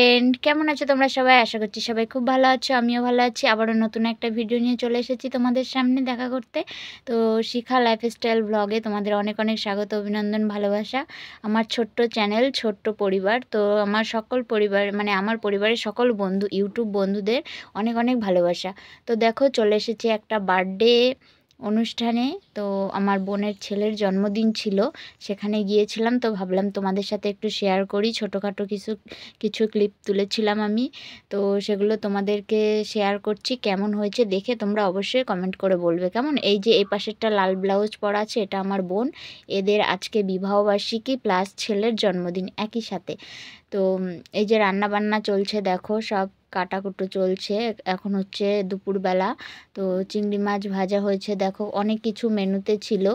Friend, কেমন আছো তোমরা সবাই? আশা করছি সবাই খুব ভালো আছো, আমিও ভালো আছি। আবারও নতুন একটা ভিডিও নিয়ে চলে এসেছি তোমাদের সামনে দেখা করতে। তো শিখা লাইফস্টাইল ব্লগে তোমাদের অনেক অনেক স্বাগত, অভিনন্দন, ভালোবাসা। আমার ছোট্ট চ্যানেল, ছোট্ট পরিবার। তো আমার সকল পরিবার মানে আমার পরিবারের সকল বন্ধু, ইউটিউব বন্ধুদের অনেক অনেক ভালোবাসা। তো দেখো চলে এসেছি একটা বার্থডে অনুষ্ঠানে। তো আমার বোনের ছেলের জন্মদিন ছিল, সেখানে গিয়েছিলাম। তো ভাবলাম তোমাদের সাথে একটু শেয়ার করি। ছোটোখাটো কিছু ক্লিপ তুলেছিলাম আমি, তো সেগুলো তোমাদেরকে শেয়ার করছি। কেমন হয়েছে দেখে তোমরা অবশ্যই কমেন্ট করে বলবে কেমন। এই যে এই পাশেরটা লাল ব্লাউজ পরা আছে, এটা আমার বোন। এদের আজকে বিবাহবার্ষিকী প্লাস ছেলের জন্মদিন একই সাথে। তো এই যে রান্না বান্না চলছে, দেখো সব কাটাকুটো চলছে। এখন হচ্ছে দুপুরবেলা। তো চিংড়ি মাছ ভাজা হয়েছে, দেখো অনেক কিছু মেনুতে ছিল।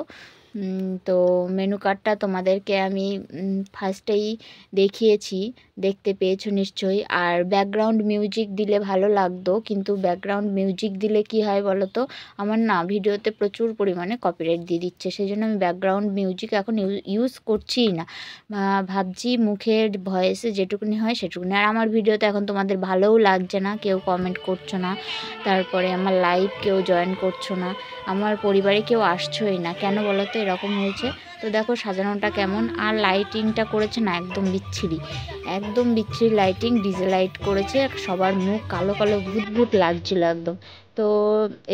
তো মেনু কার্ডটা তোমাদেরকে আমি ফার্স্টেই দেখিয়েছি, দেখতে পেয়েছো নিশ্চয়ই। আর ব্যাকগ্রাউন্ড মিউজিক দিলে ভালো লাগতো, কিন্তু ব্যাকগ্রাউন্ড মিউজিক দিলে কি হয় বলো তো, আমার না ভিডিওতে প্রচুর পরিমাণে কপিরাইট দিয়ে দিচ্ছে। সেই জন্য আমি ব্যাকগ্রাউন্ড মিউজিক এখন ইউজ করছিই না। ভাবছি মুখের ভয়েসে যেটুকুনি হয় সেটুকুনি। আর আমার ভিডিওতে এখন তোমাদের ভালোও লাগছে না, কেউ কমেন্ট করছো না, তারপরে আমার লাইভ কেউ জয়েন করছো না, আমার পরিবারে কেউ আসছোই না। কেন বলো তো এরকম হয়েছে? তো দেখো সাজানোটা কেমন, আর লাইটিংটা করেছে না একদম বিচ্ছিরি, একদম বিচ্ছিরি লাইটিং। ডিজে লাইট করেছে, সবার মুখ কালো কালো ভূত ভূত লাগছিল একদম। তো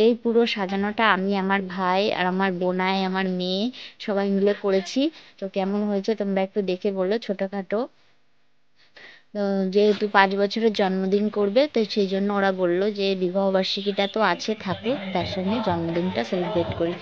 এই পুরো সাজানোটা আমি, আমার ভাই আর আমার বোনাই, আমার মেয়ে সবাই মিলে করেছি। তো কেমন হয়েছে তোমরা একটু দেখে বলো। ছোটোখাটো, যেহেতু 5 বছরের জন্মদিন করবে, তো সেই জন্য ওরা বললো যে বিবাহবার্ষিকীটা তো আছে, থাকে, তার সঙ্গে জন্মদিনটা সেলিব্রেট করি।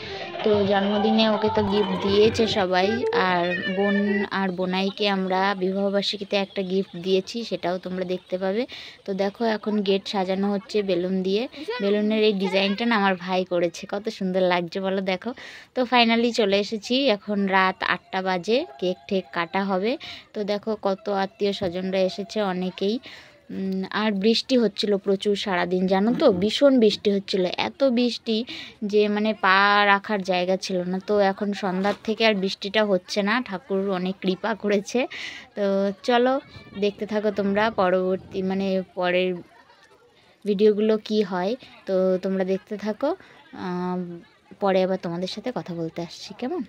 তো জন্মদিনে ওকে তো গিফট দিয়েছে সবাই। আর বোন আর বোনাইকে আমরা বিবাহবার্ষিকীতে একটা গিফট দিয়েছি, সেটাও তোমরা দেখতে পাবে। তো দেখো এখন গেট সাজানো হচ্ছে বেলুন দিয়ে। বেলুনের এই ডিজাইনটা না আমার ভাই করেছে, কত সুন্দর লাগছে বলো। দেখো তো ফাইনালি চলে এসেছি, এখন রাত 8টা বাজে, কেক ঠেক কাটা হবে। তো দেখো কত আত্মীয় স্বজনরা এসেছে, অনেকেই। আর বৃষ্টি হচ্ছিল প্রচুর সারাদিন, জানো তো, ভীষণ বৃষ্টি হচ্ছিল, এত বৃষ্টি যে মানে পা রাখার জায়গা ছিল না। তো এখন সন্ধ্যার থেকে আর বৃষ্টিটা হচ্ছে না, ঠাকুর অনেক কৃপা করেছে। তো চলো দেখতে থাকো তোমরা পরবর্তী মানে পরের ভিডিওগুলো কি হয়, তো তোমরা দেখতে থাকো। পরে আবার তোমাদের সাথে কথা বলতে আসছি, কেমন।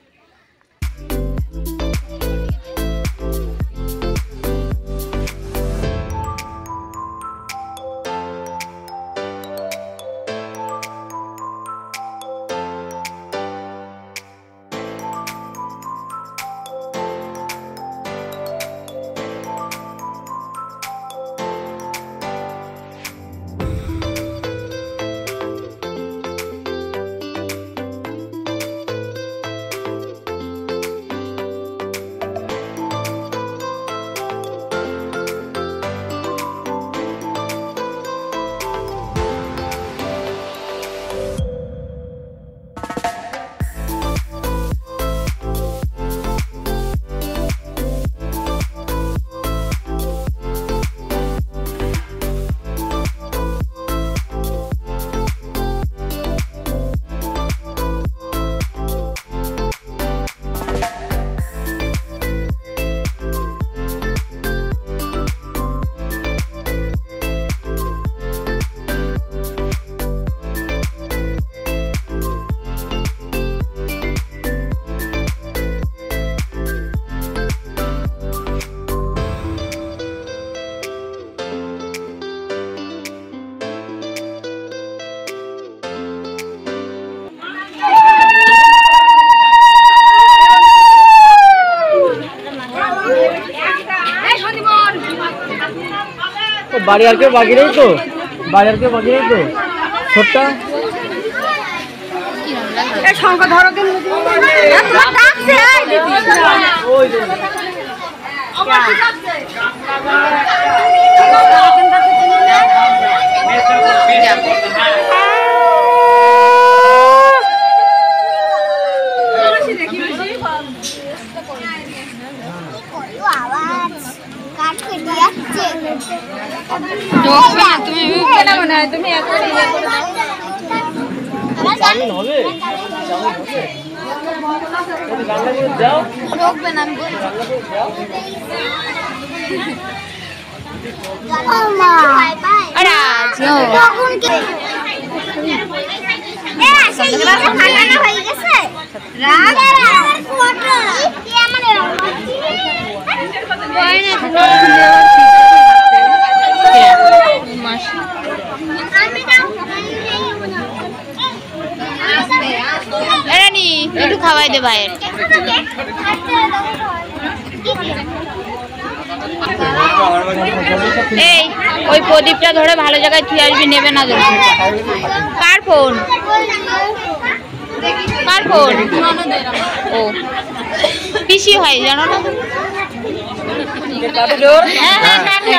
বাড়ি আর কেউ বাকি নেই তো, বাড়ি আর কেউ বাকি নেই তো, ছোট্টা সংখ্যা ধরো তুমি একটু খাওয়াই দে ভাইয়ের। এই ওই প্রদীপটা ধরে ভালো জায়গায় থুয়ে আসবি, নেবে না ধরে। কার ফোন? কার ফোন? ও পিসি হয় জানো না? হ্যাপি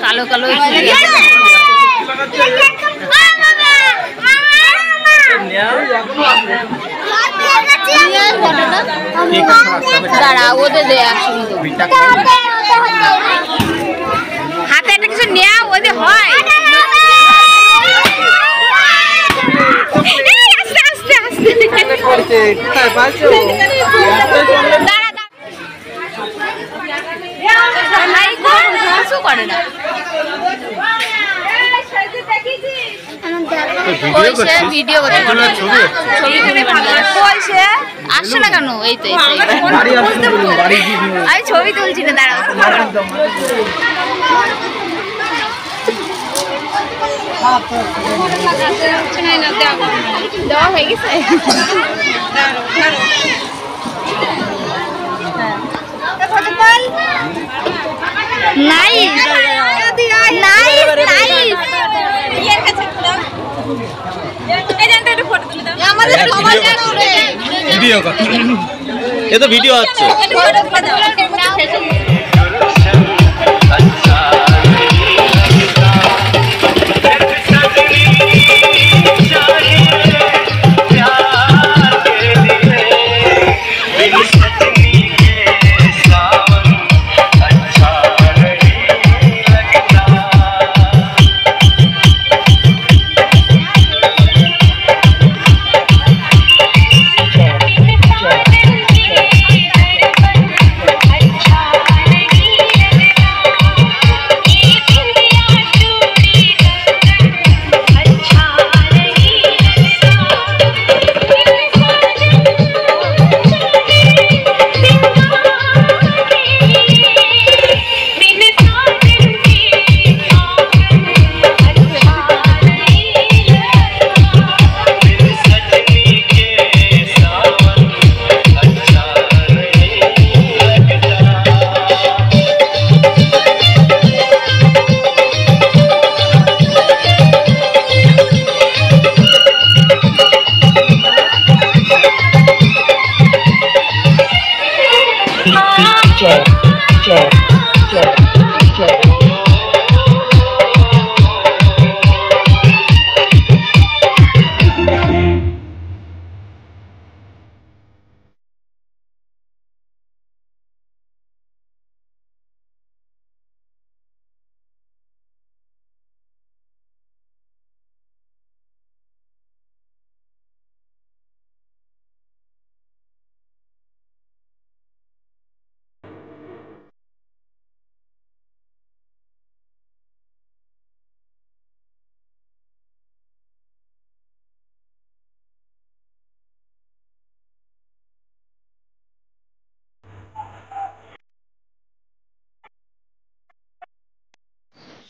কালো কালো দাঁড়া, ওদের দে হাতে একটা কিছু নেয়া, ওদের হয়। আস্তে আস্তে করে না। ভিডিও আসছে না কেন? এই তো আমি ছবি তুলছি না, দাঁড়াও। দেওয়া হয়ে গেছে। Nice nice nice. ভিডিও করছে, এ তো ভিডিও হচ্ছে।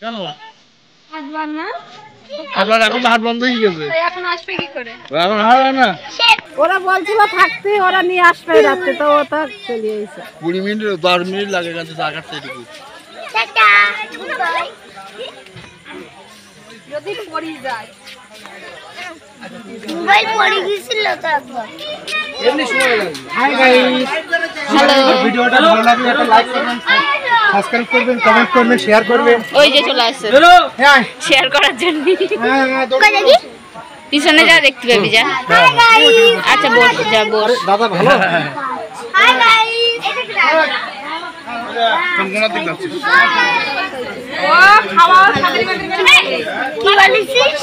কেন আপনার এখন হাট বন্ধ হয়ে গেছে? এখন আসবে কি করে? এখন হাট না, ওরা বলছিল থাকতে, ওরা নিয়ে আসবে রাতে, তো ওটা চলে এসেছে। 20 মিনিট 10 মিনিট লাগে গেছে চা কাটতে এটুকু। যদি পড়ি যায় মোবাইল পড়ে গিয়েছিল তো একবার। এমনি সময় লাগে। Hi guys, hello. ভিডিওটা ভালো লাগলে একটা লাইক করবেন, সাবস্ক্রাইব করবেন, কমেন্ট করবেন, শেয়ার করবেন। ওই যে চলে আসছে হ্যাঁ শেয়ার করার জন্য। হ্যাঁ হ্যাঁ কই দেখি? পিছনে যা দেখতে পাবি, যা। Hi guys. আচ্ছা বস, যা বস। দাদা ভালো। Hi guys. বরগুনার দিক যাচ্ছিস কি বলেছিস?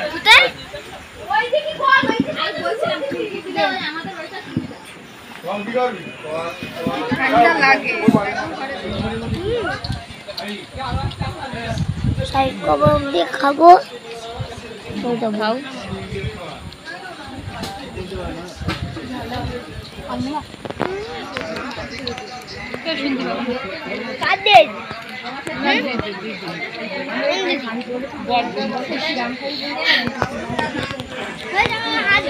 কোথায়? তাই কবে অব্দি খাবো? খাও। কাদের? হাত